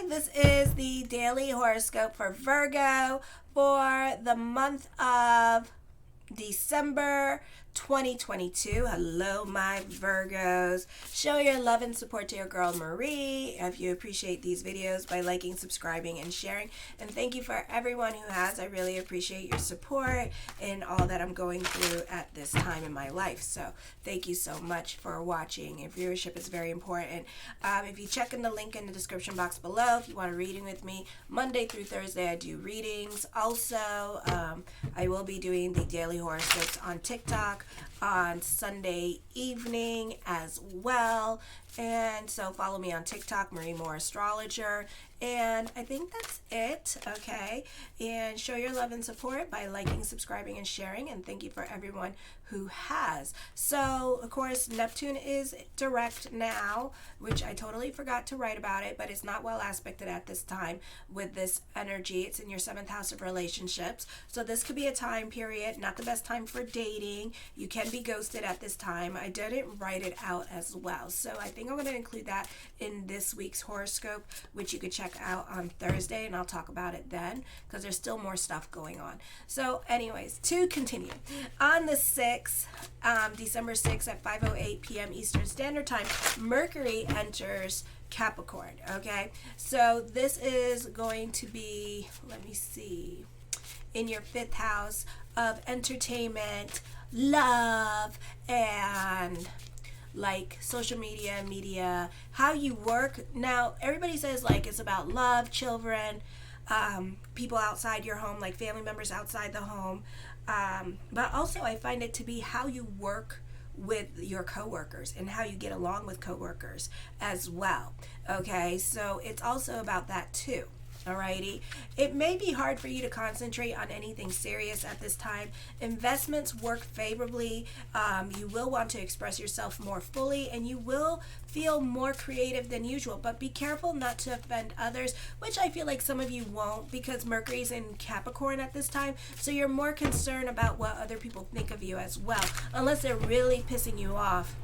This is the daily horoscope for Virgo for the month of December 2022. Hello, my Virgos. Show your love and support to your girl Marie. If you appreciate these videos by liking, subscribing, and sharing. And thank you for everyone who has. I really appreciate your support and all that I'm going through at this time in my life. So thank you so much for watching. Your viewership is very important. If you check in the link in the description box below, if you want a reading with me, Monday through Thursday I do readings. Also, I will be doing the daily horoscopes on TikTok on Sunday evening as well. And so follow me on TikTok, mariemooreastrologer. And I think that's it, okay? And show your love and support by liking, subscribing, and sharing. And thank you for everyone who has. So, of course, Neptune is direct now, which I totally forgot to write about it, but it's not well aspected at this time with this energy. It's in your 7th house of relationships. So this could be a time period, not the best time for dating. You can be ghosted at this time. I didn't write it out as well. So I think I'm going to include that in this week's horoscope, which you could check out on Thursday, and I'll talk about it then because there's still more stuff going on. So anyways, to continue, on the 6th, December 6th at 5:08 p.m. Eastern Standard Time, Mercury enters Capricorn, okay? So this is going to be, let me see, in your 5th house of entertainment, love, and like social media, how you work. Now, everybody says like it's about love, children, people outside your home, like family members outside the home. But also I find it to be how you work with your coworkers and how you get along with coworkers as well. Okay, so it's also about that too. Alrighty, it may be hard for you to concentrate on anything serious at this time. Investments work favorably. You will want to express yourself more fully, and you will feel more creative than usual. But be careful not to offend others, which I feel like some of you won't, because Mercury's in Capricorn at this time. So you're more concerned about what other people think of you as well, unless they're really pissing you off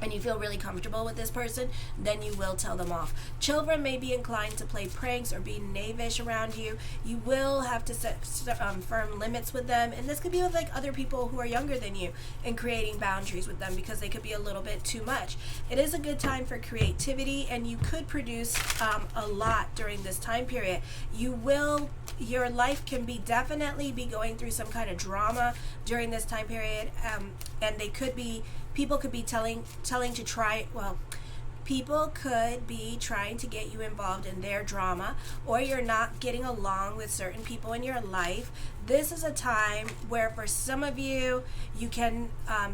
and you feel really comfortable with this person, then you will tell them off. Children may be inclined to play pranks or be knavish around you. You will have to set firm limits with them, and this could be with like other people who are younger than you, and creating boundaries with them because they could be a little bit too much. It is a good time for creativity, and you could produce a lot during this time period. Your life can be definitely be going through some kind of drama during this time period, and people could be people could be trying to get you involved in their drama, or you're not getting along with certain people in your life. This is a time where for some of you, you can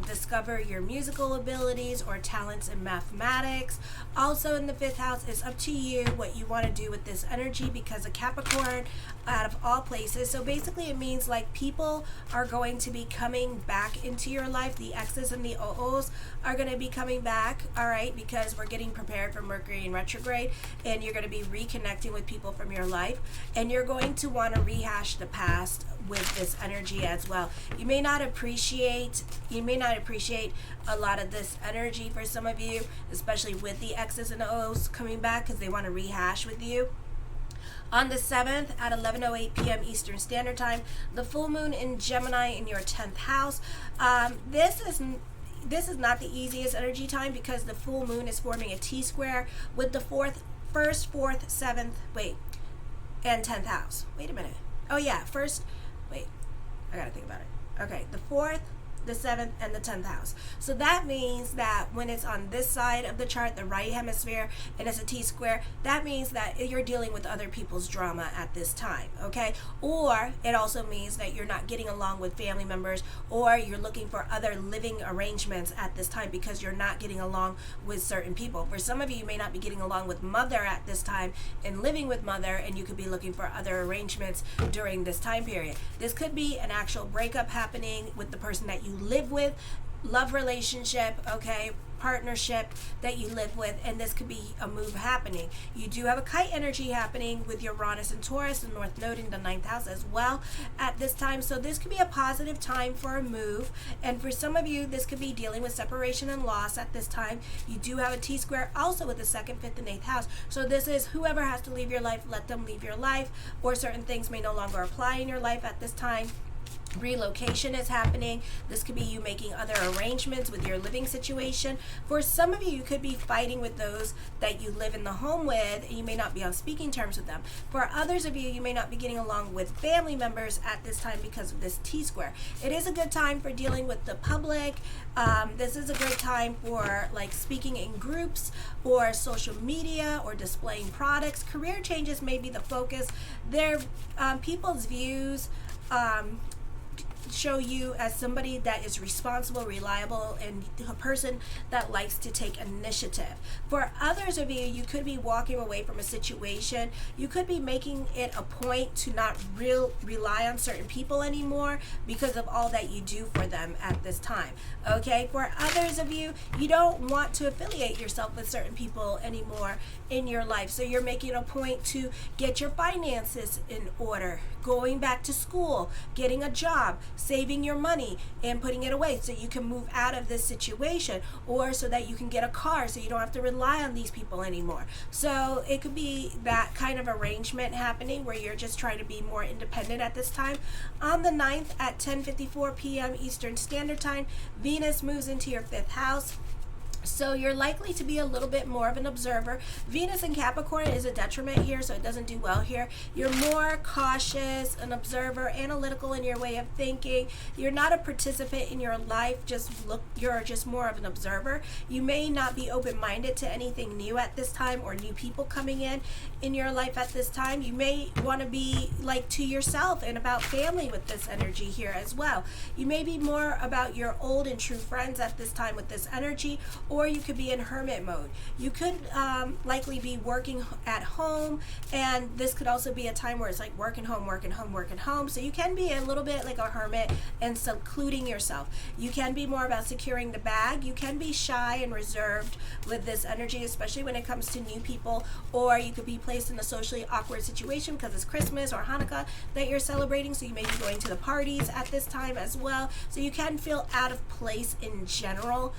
discover your musical abilities or talents in mathematics. Also in the 5th house, it's up to you what you want to do with this energy because of Capricorn out of all places. So basically it means like people are going to be coming back into your life. The X's and the O's are going to be coming back, all right, because we're getting prepared for Mercury in retrograde, and you're going to be reconnecting with people from your life, and you're going to want to rehash the past with this energy as well. You may not appreciate a lot of this energy for some of you, especially with the X's and O's coming back because they want to rehash with you. On the 7th at 11:08 p.m. Eastern Standard Time, the full moon in Gemini in your 10th house. This is not the easiest energy time because the full moon is forming a T-square with the 1st, 4th, 7th, and 10th house. Wait a minute. Oh yeah, I gotta think about it. Okay, the 4th, the 7th, and the 10th house. So that means that when it's on this side of the chart, the right hemisphere, and it's a T-square, that means that you're dealing with other people's drama at this time, okay? Or it also means that you're not getting along with family members, or you're looking for other living arrangements at this time because you're not getting along with certain people. For some of you, you may not be getting along with mother at this time and living with mother, and you could be looking for other arrangements during this time period. This could be an actual breakup happening with the person that you live with love relationship, okay, partnership that you live with, and this could be a move happening. You do have a kite energy happening with your Uranus and Taurus, the North Node in the 9th house as well at this time. So this could be a positive time for a move. And for some of you, this could be dealing with separation and loss at this time. You do have a T-square also with the 2nd, 5th, and 8th house. So this is whoever has to leave your life, let them leave your life, or certain things may no longer apply in your life at this time. Relocation is happening. This could be you making other arrangements with your living situation. For some of you, you could be fighting with those that you live in the home with, and you may not be on speaking terms with them. For others of you, you may not be getting along with family members at this time because of this T-square. It is a good time for dealing with the public. This is a great time for like speaking in groups or social media or displaying products. Career changes may be the focus. Their people's views show you as somebody that is responsible, reliable, and a person that likes to take initiative. For others of you, you could be walking away from a situation. You could be making it a point to not rely on certain people anymore because of all that you do for them at this time. Okay, for others of you, you don't want to affiliate yourself with certain people anymore in your life. So you're making a point to get your finances in order, going back to school, getting a job, saving your money and putting it away so you can move out of this situation, or so that you can get a car so you don't have to rely on these people anymore. So it could be that kind of arrangement happening where you're just trying to be more independent at this time. On the 9th at 10:54 p.m. Eastern Standard Time, Venus moves into your 5th house. So you're likely to be a little bit more of an observer. Venus in Capricorn is a detriment here, so it doesn't do well here. You're more cautious, an observer, analytical in your way of thinking. You're not a participant in your life, you're just more of an observer. You may not be open-minded to anything new at this time or new people coming in your life at this time. You may want to be like to yourself and about family with this energy here as well. You may be more about your old and true friends at this time with this energy, or you could be in hermit mode. You could likely be working at home, and this could also be a time where it's like working home, working home, working home. So you can be a little bit like a hermit and secluding yourself. You can be more about securing the bag. You can be shy and reserved with this energy, especially when it comes to new people, or you could be placed in a socially awkward situation because it's Christmas or Hanukkah that you're celebrating, so you may be going to the parties at this time as well. So you can feel out of place in general.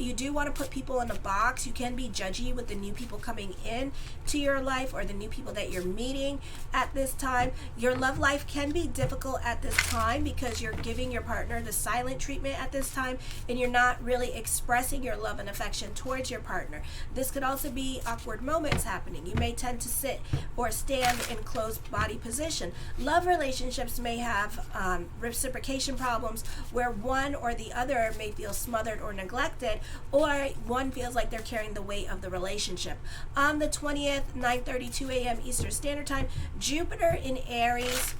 You do want to put people in a box. You can be judgy with the new people coming in to your life or the new people that you're meeting at this time. Your love life can be difficult at this time because you're giving your partner the silent treatment at this time, and you're not really expressing your love and affection towards your partner. This could also be awkward moments happening. You may tend to sit or stand in closed body position. Love relationships may have reciprocation problems where one or the other may feel smothered or neglected, or one feels like they're carrying the weight of the relationship. On the 20th, 9:32 a.m. Eastern Standard Time, Jupiter in Aries.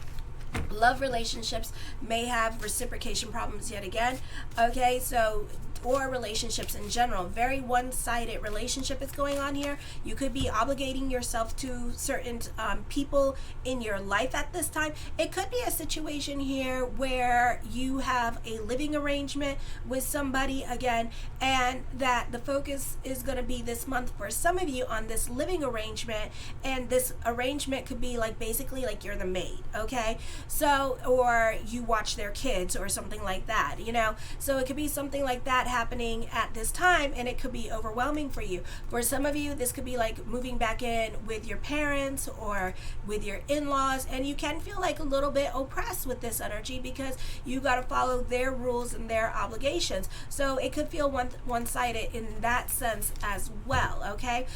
Love relationships may have reciprocation problems yet again. Okay, so or relationships in general. Very one-sided relationship is going on here. You could be obligating yourself to certain people in your life at this time. It could be a situation here where you have a living arrangement with somebody again, and that the focus is going to be this month for some of you on this living arrangement, and this arrangement could be like basically like you're the maid, okay? So, or you watch their kids or something like that, you know? So it could be something like that happening at this time, and it could be overwhelming for you. For some of you, this could be like moving back in with your parents or with your in-laws, and you can feel like a little bit oppressed with this energy because you got to follow their rules and their obligations. So it could feel one-sided in that sense as well, okay?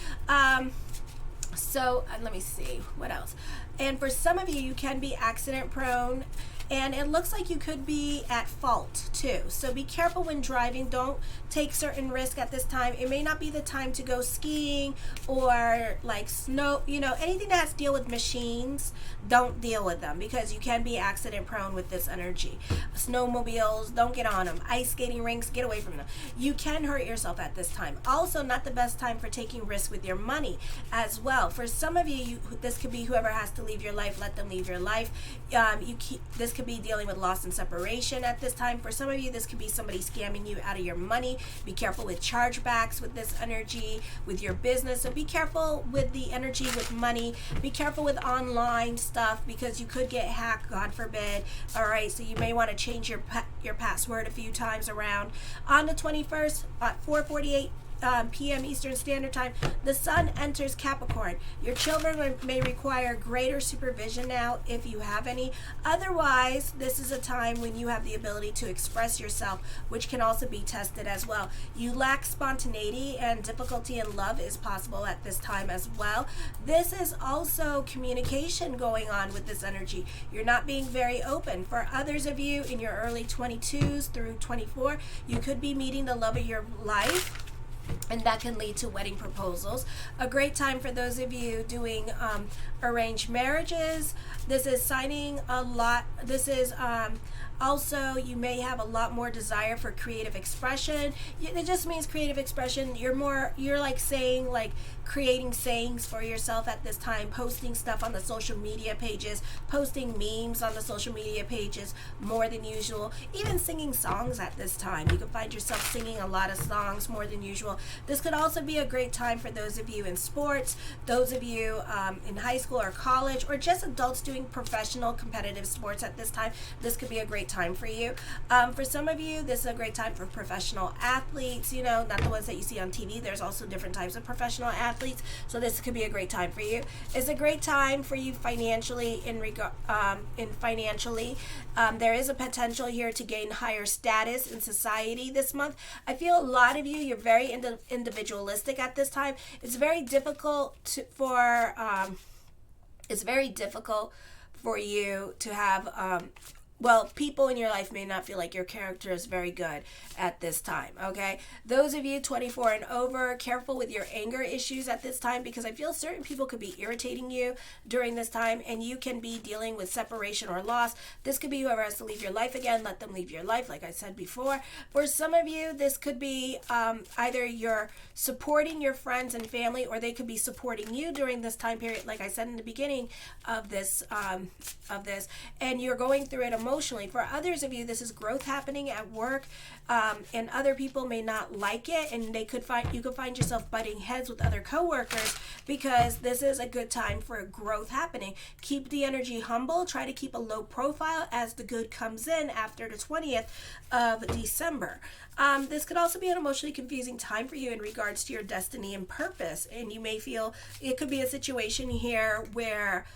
So let me see what else. And for some of you, you can be accident prone, and it looks like you could be at fault too. So be careful when driving. Don't take certain risk at this time. It may not be the time to go skiing or like snow, you know, anything that has to deal with machines, don't deal with them because you can be accident prone with this energy. Snowmobiles, don't get on them. Ice skating rinks, get away from them. You can hurt yourself at this time. Also, not the best time for taking risks with your money as well. For some of you, this could be whoever has to leave your life, let them leave your life. This could be dealing with loss and separation at this time. For some of you, this could be somebody scamming you out of your money. Be careful with chargebacks with this energy, with your business. So be careful with the energy with money. Be careful with online stuff because you could get hacked, God forbid. All right, so you may want to change your password a few times around. On the 21st at 4:48 p.m. Eastern Standard Time, the sun enters Capricorn. Your children may require greater supervision now if you have any. Otherwise, this is a time when you have the ability to express yourself, which can also be tested as well. You lack spontaneity, and difficulty in love is possible at this time as well. This is also communication going on with this energy. You're not being very open. For others of you in your early 22s through 24, you could be meeting the love of your life, and that can lead to wedding proposals. A great time for those of you doing arranged marriages. This is signing a lot. This is also, you may have a lot more desire for creative expression. It just means creative expression. You're like saying, like creating sayings for yourself at this time, posting stuff on the social media pages, posting memes on the social media pages more than usual, even singing songs at this time. You can find yourself singing a lot of songs more than usual. This could also be a great time for those of you in sports, those of you in high school or college, or just adults doing professional competitive sports at this time. This could be a great time for you. For some of you, this is a great time for professional athletes, not the ones that you see on TV. There's also different types of professional athletes, so this could be a great time for you. It's a great time for you financially. There is a potential here to gain higher status in society this month. I feel a lot of you're very individualistic at this time. It's very difficult for you to have people in your life may not feel like your character is very good at this time, okay? Those of you 24 and over, careful with your anger issues at this time, because I feel certain people could be irritating you during this time, and you can be dealing with separation or loss. This could be whoever has to leave your life again. Let them leave your life, like I said before. For some of you, this could be either you're supporting your friends and family, or they could be supporting you during this time period, like I said in the beginning of this, and you're going through it emotionally. For others of you, this is growth happening at work, and other people may not like it, and you could find yourself butting heads with other coworkers, because this is a good time for growth happening. Keep the energy humble. Try to keep a low profile as the good comes in after the 20th of December. This could also be an emotionally confusing time for you in regards to your destiny and purpose, and you may feel it could be a situation here where,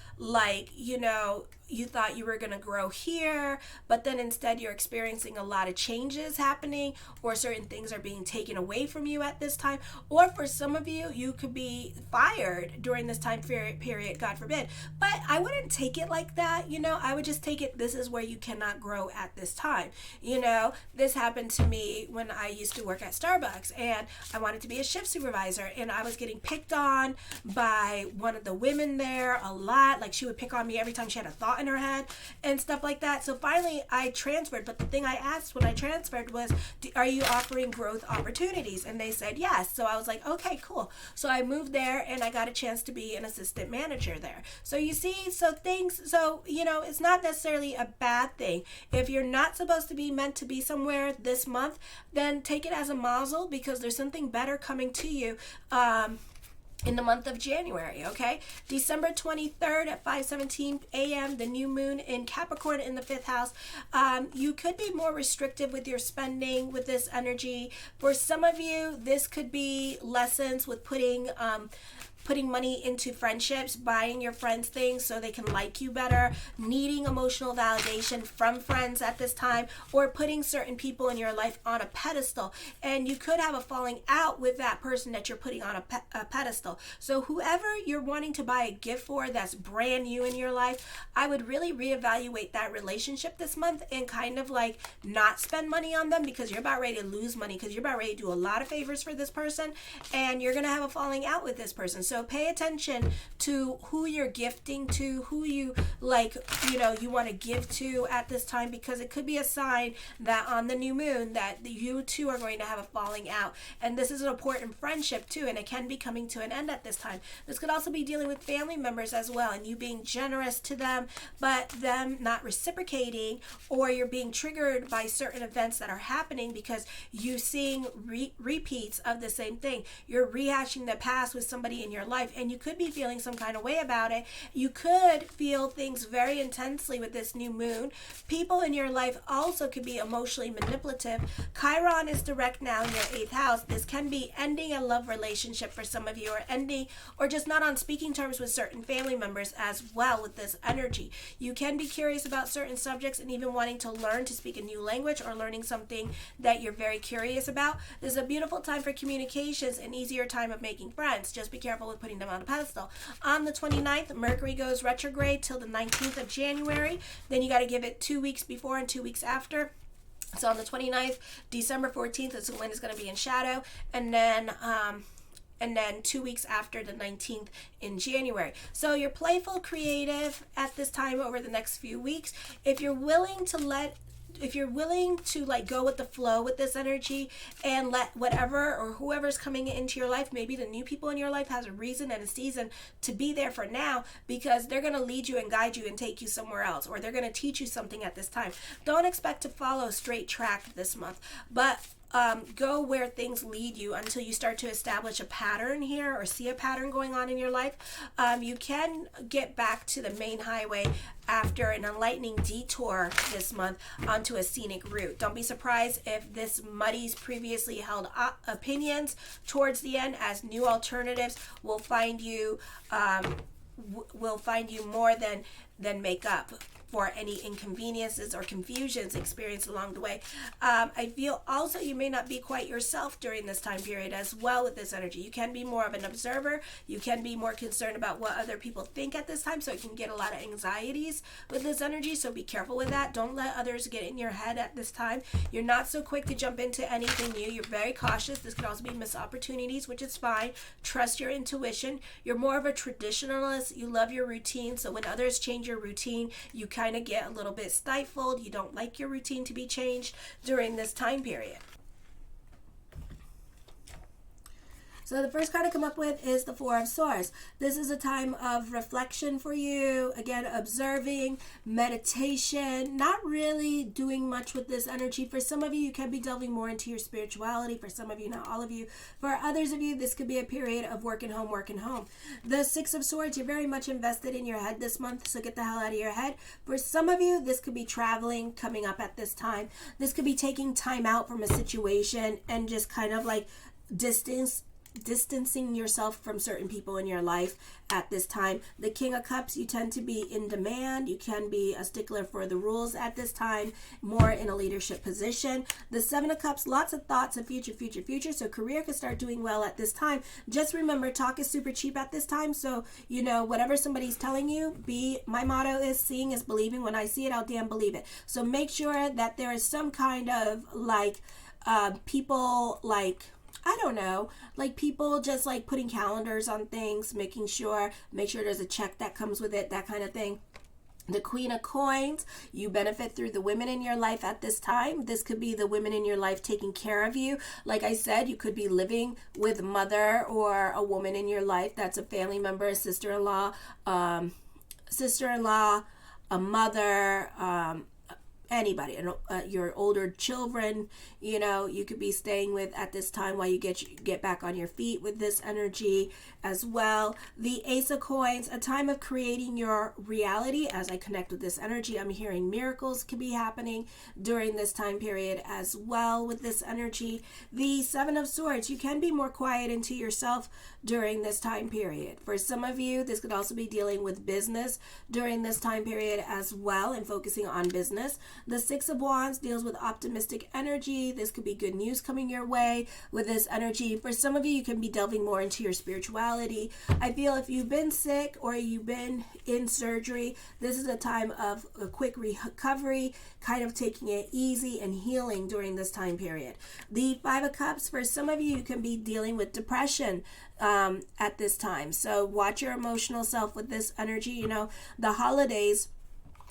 you thought you were going to grow here, but then instead you're experiencing a lot of changes happening, or certain things are being taken away from you at this time. Or for some of you, you could be fired during this time period, God forbid. But I wouldn't take it like that, I would just take it, this is where you cannot grow at this time. This happened to me when I used to work at Starbucks, and I wanted to be a shift supervisor, and I was getting picked on by one of the women there a lot. Like, she would pick on me every time she had a thought in her head and stuff like that. So finally I transferred, but the thing I asked when I transferred was, are you offering growth opportunities? And they said yes. So I was like, okay, cool. So I moved there, and I got a chance to be an assistant manager there. So you see, it's not necessarily a bad thing. If you're not supposed to be meant to be somewhere this month, then take it as a mazel, because there's something better coming to you in the month of January, okay? December 23rd at 5:17 a.m., the new moon in Capricorn in the 5th house. You could be more restrictive with your spending with this energy. For some of you, this could be lessons with putting money into friendships, buying your friends things so they can like you better, needing emotional validation from friends at this time, or putting certain people in your life on a pedestal. And you could have a falling out with that person that you're putting on a pedestal. So whoever you're wanting to buy a gift for that's brand new in your life, I would really reevaluate that relationship this month and kind of like not spend money on them, because you're about ready to lose money, because you're about ready to do a lot of favors for this person, and you're going to have a falling out with this person. So So pay attention to who you're gifting to, who you like, you want to give to at this time, because it could be a sign that on the new moon that you two are going to have a falling out. And this is an important friendship too, and it can be coming to an end at this time. This could also be dealing with family members as well, and you being generous to them, but them not reciprocating, or you're being triggered by certain events that are happening because you seeing repeats of the same thing. You're rehashing the past with somebody in your life, and you could be feeling some kind of way about it. You could feel things very intensely with this new moon. People in your life also could be emotionally manipulative. Chiron is direct now in your 8th house. This can be ending a love relationship for some of you, or ending, or just not on speaking terms with certain family members as well with this energy. You can be curious about certain subjects and even wanting to learn to speak a new language, or learning something that you're very curious about. This is a beautiful time for communications, an easier time of making friends. Just be careful with putting them on a pedestal. On the 29th, Mercury goes retrograde till the 19th of January. Then you got to give it 2 weeks before and 2 weeks after. So on the 29th, December 14th is when it's going to be in shadow, and then 2 weeks after the 19th in January. So you're playful, creative at this time over the next few weeks. If you're willing to like go with the flow with this energy, and let whatever or whoever's coming into your life, maybe the new people in your life, has a reason and a season to be there for now, because they're going to lead you and guide you and take you somewhere else, or they're going to teach you something at this time. Don't expect to follow a straight track this month, but go where things lead you until you start to establish a pattern here, or see a pattern going on in your life. You can get back to the main highway after an enlightening detour this month onto a scenic route. Don't be surprised if this muddies previously held opinions towards the end, as new alternatives will find you more than make up for any inconveniences or confusions experienced along the way. I feel also you may not be quite yourself during this time period as well with this energy. You can be more of an observer. You can be more concerned about what other people think at this time, so you can get a lot of anxieties with this energy, so be careful with that. Don't let others get in your head at this time. You're not so quick to jump into anything new. You're very cautious. This could also be missed opportunities, which is fine. Trust your intuition. You're more of a traditionalist. You love your routine, so when others change your routine, you kind of get a little bit stifled. You don't like your routine to be changed during this time period. So the first card to come up with is the Four of Swords. This is a time of reflection for you. Again, observing, meditation, not really doing much with this energy. For some of you, you can be delving more into your spirituality. For some of you, not all of you. For others of you, this could be a period of working home. The Six of Swords, you're very much invested in your head this month, so get the hell out of your head. For some of you, this could be traveling coming up at this time. This could be taking time out from a situation and just kind of like distancing yourself from certain people in your life at this time. The King of Cups, you tend to be in demand. You can be a stickler for the rules at this time, more in a leadership position. The Seven of Cups, lots of thoughts of future. So career could start doing well at this time. Just remember, talk is super cheap at this time. So, whatever somebody's telling you, my motto is seeing is believing. When I see it, I'll damn believe it. So make sure that there is some kind of people I don't know, people just putting calendars on things, make sure there's a check that comes with it, that kind of thing. The Queen of Coins, you benefit through the women in your life at this time. This could be the women in your life taking care of you. Like I said, you could be living with mother or a woman in your life that's a family member, a sister-in-law, a mother, anybody, your older children, you could be staying with at this time while you get back on your feet with this energy as well. The Ace of Coins, a time of creating your reality. As I connect with this energy, I'm hearing miracles could be happening during this time period as well with this energy. The Seven of Swords, you can be more quiet into yourself during this time period. For some of you, this could also be dealing with business during this time period as well, and focusing on business. The Six of Wands deals with optimistic energy. This could be good news coming your way with this energy. For some of you, you can be delving more into your spirituality. I feel if you've been sick or you've been in surgery, this is a time of a quick recovery, kind of taking it easy and healing during this time period. The Five of Cups, for some of you, you can be dealing with depression at this time. So watch your emotional self with this energy. You know, the holidays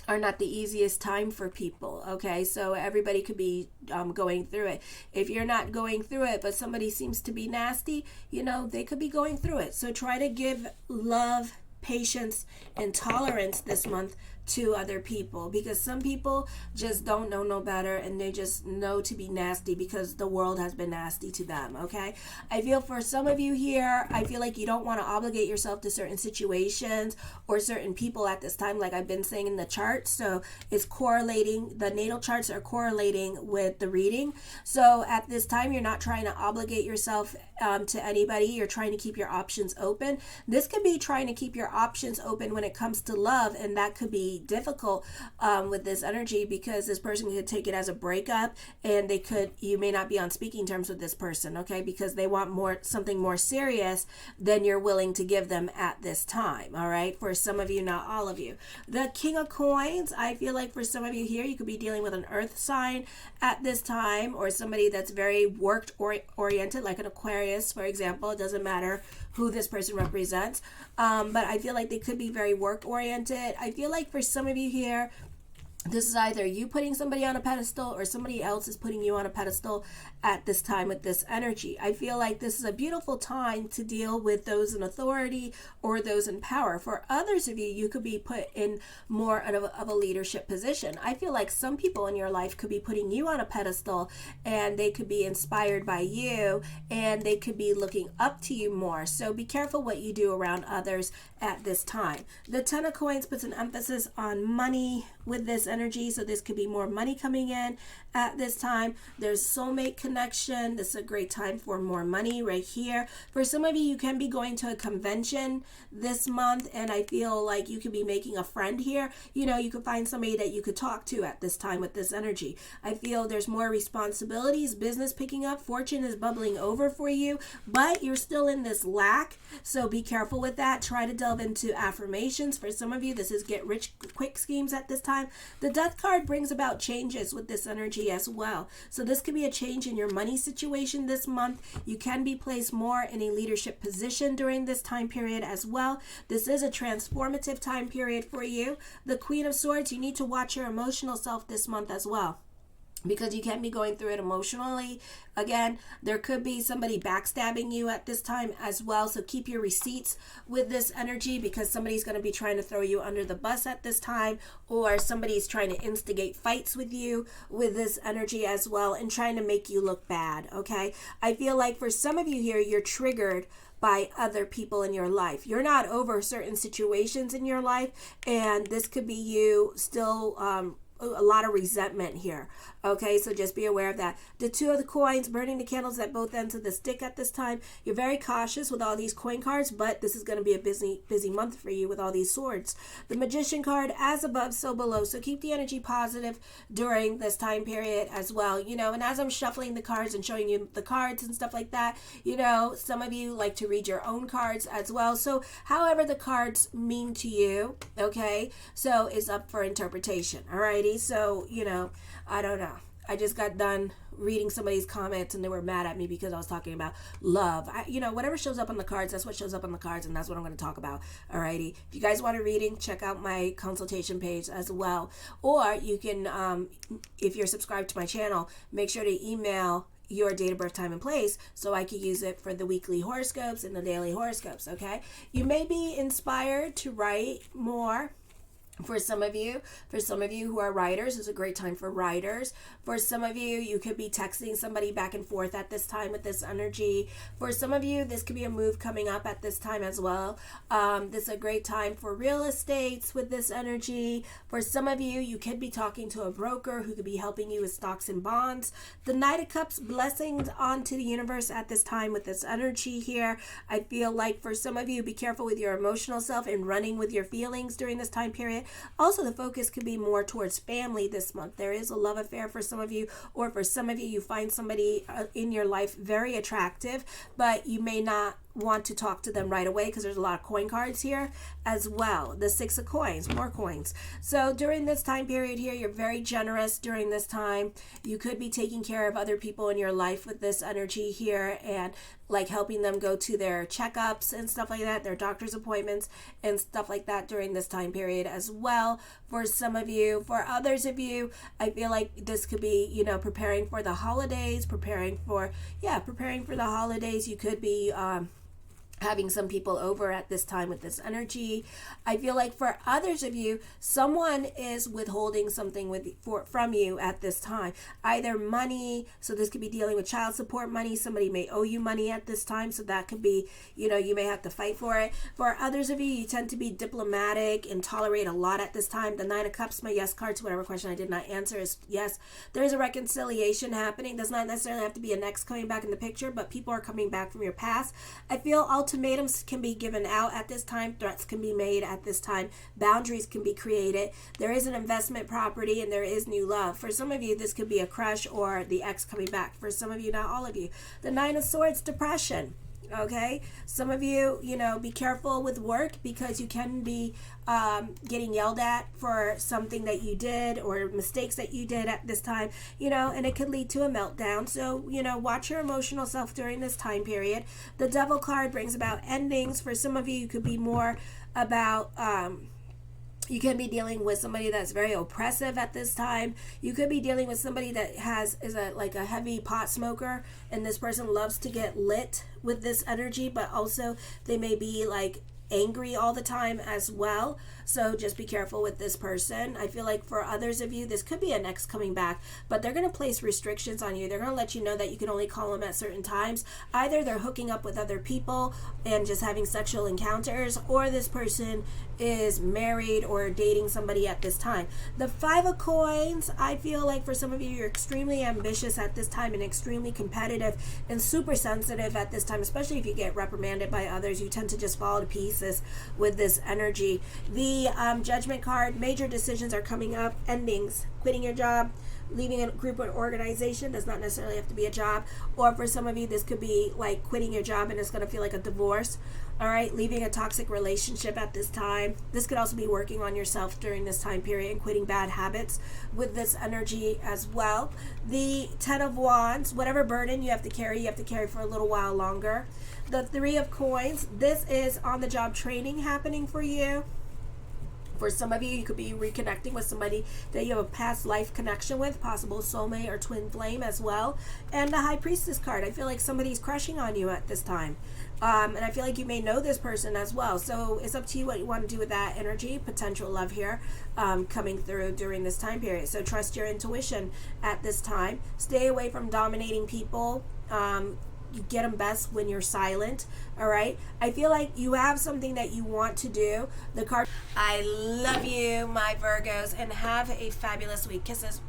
are not the easiest time for people, okay? So everybody could be going through it. If you're not going through it, but somebody seems to be nasty, you know, they could be going through it. So try to give love, patience, and tolerance this month to other people, because some people just don't know no better and they just know to be nasty because the world has been nasty to them, okay? I feel for some of you here, I feel like you don't want to obligate yourself to certain situations or certain people at this time, like I've been saying in the chart. So it's correlating, the natal charts are correlating with the reading. So at this time, you're not trying to obligate yourself to anybody. You're trying to keep your options open. This could be trying to keep your options open when it comes to love, and that could be difficult with this energy, because this person could take it as a breakup, and you may not be on speaking terms with this person, okay, because they want something more serious than you're willing to give them at this time. All right, for some of you, not all of you. The King of Coins, I feel like for some of you here, you could be dealing with an earth sign at this time, or somebody that's very work oriented, like an Aquarius, for example. It doesn't matter who this person represents, but I feel like they could be very work oriented. I feel like for some of you here, this is either you putting somebody on a pedestal or somebody else is putting you on a pedestal at this time with this energy. I feel like this is a beautiful time to deal with those in authority or those in power. For others of you, you could be put in more of a leadership position. I feel like some people in your life could be putting you on a pedestal, and they could be inspired by you, and they could be looking up to you more. So be careful what you do around others at this time. The Ten of Coins puts an emphasis on money with this energy, so this could be more money coming in at this time. There's soulmate connection. This is a great time for more money right here. For some of you, you can be going to a convention this month, and I feel like you could be making a friend here. You know, you could find somebody that you could talk to at this time with this energy. I feel there's more responsibilities, business picking up, fortune is bubbling over for you, but you're still in this lack, so be careful with that. Try to delve into affirmations. For some of you, this is get rich quick schemes at this time. The Death card brings about changes with this energy as well. So this could be a change in your money situation this month. You can be placed more in a leadership position during this time period as well. This is a transformative time period for you. The Queen of Swords, you need to watch your emotional self this month as well, because you can be going through it emotionally. Again, there could be somebody backstabbing you at this time as well. So keep your receipts with this energy, because somebody's going to be trying to throw you under the bus at this time, or somebody's trying to instigate fights with you with this energy as well, and trying to make you look bad, okay? I feel like for some of you here, you're triggered by other people in your life. You're not over certain situations in your life, and this could be you still a lot of resentment here, okay? So just be aware of that. The Two of the Coins, burning the candles at both ends of the stick at this time. You're very cautious with all these coin cards, but this is going to be a busy month for you with all these swords. The Magician card, as above, so below. So keep the energy positive during this time period as well, you know. And as I'm shuffling the cards and showing you the cards and stuff like that, you know, some of you like to read your own cards as well. So however the cards mean to you, okay, so it's up for interpretation. Alrighty. So, you know, I don't know. I just got done reading somebody's comments and they were mad at me because I was talking about love. You know, whatever shows up on the cards, that's what shows up on the cards, and that's what I'm going to talk about. Alrighty. If you guys want a reading, check out my consultation page as well. Or you can, if you're subscribed to my channel, make sure to email your date of birth, time, and place, so I can use it for the weekly horoscopes and the daily horoscopes, okay? You may be inspired to write more. For some of you who are writers, it's a great time for writers. For some of you, you could be texting somebody back and forth at this time with this energy. For some of you, this could be a move coming up at this time as well. This is a great time for real estates with this energy. For some of you, you could be talking to a broker who could be helping you with stocks and bonds. The Knight of Cups, blessings onto the universe at this time with this energy here. I feel like for some of you, be careful with your emotional self and running with your feelings during this time period. Also, the focus could be more towards family this month. There is a love affair for some of you, or for some of you, you find somebody in your life very attractive, but you may not want to talk to them right away because there's a lot of coin cards here as well. The 6 of coins, more coins. So during this time period here, you're very generous during this time. You could be taking care of other people in your life with this energy here, and like helping them go to their checkups and stuff like that, their doctor's appointments and stuff like that during this time period as well. For some of you, for others of you, I feel like this could be, you know, preparing for the holidays, preparing for the holidays. You could be having some people over at this time with this energy. I feel like for others of you, someone is withholding something from you at this time. Either money, so this could be dealing with child support money. Somebody may owe you money at this time, so that could be, you know, you may have to fight for it. For others of you, you tend to be diplomatic and tolerate a lot at this time. The 9 of Cups, my yes card to whatever question I did not answer is yes. There is a reconciliation happening. Does not necessarily have to be an ex coming back in the picture, but people are coming back from your past. I feel ultimatums can be given out at this time. Threats can be made at this time. Boundaries can be created. There is an investment property and there is new love. For some of you, this could be a crush or the ex coming back. For some of you, not all of you. The 9 of Swords, depression. Okay, some of you, you know, be careful with work because you can be getting yelled at for something that you did or mistakes that you did at this time, you know, and it could lead to a meltdown. So, you know, watch your emotional self during this time period. The Devil card brings about endings. For some of you, you could be more about you can be dealing with somebody that's very oppressive at this time. You could be dealing with somebody that is a heavy pot smoker, and this person loves to get lit with this energy, but also they may be like angry all the time as well. So just be careful with this person. I feel like for others of you, this could be an ex coming back, but they're going to place restrictions on you. They're going to let you know that you can only call them at certain times. Either they're hooking up with other people and just having sexual encounters, or this person is married or dating somebody at this time. The 5 of coins, I feel like for some of you, you're extremely ambitious at this time and extremely competitive and super sensitive at this time, especially if you get reprimanded by others. You tend to just fall to pieces with this energy. The Judgment card, major decisions are coming up, endings, quitting your job, leaving a group or organization. Does not necessarily have to be a job, or for some of you, this could be like quitting your job and it's going to feel like a divorce. All right, leaving a toxic relationship at this time. This could also be working on yourself during this time period and quitting bad habits with this energy as well. The 10 of Wands, whatever burden you have to carry for a little while longer. The 3 of Coins, this is on the job training happening for you. For some of you, you could be reconnecting with somebody that you have a past life connection with, possible soulmate or twin flame as well. And the High Priestess card, I feel like somebody's crushing on you at this time. And I feel like you may know this person as well. So it's up to you what you want to do with that energy. Potential love here coming through during this time period. So trust your intuition at this time. Stay away from dominating people. You get them best when you're silent. All right, I feel like you have something that you want to do. The card, I love you, my Virgos, and have a fabulous week. Kisses.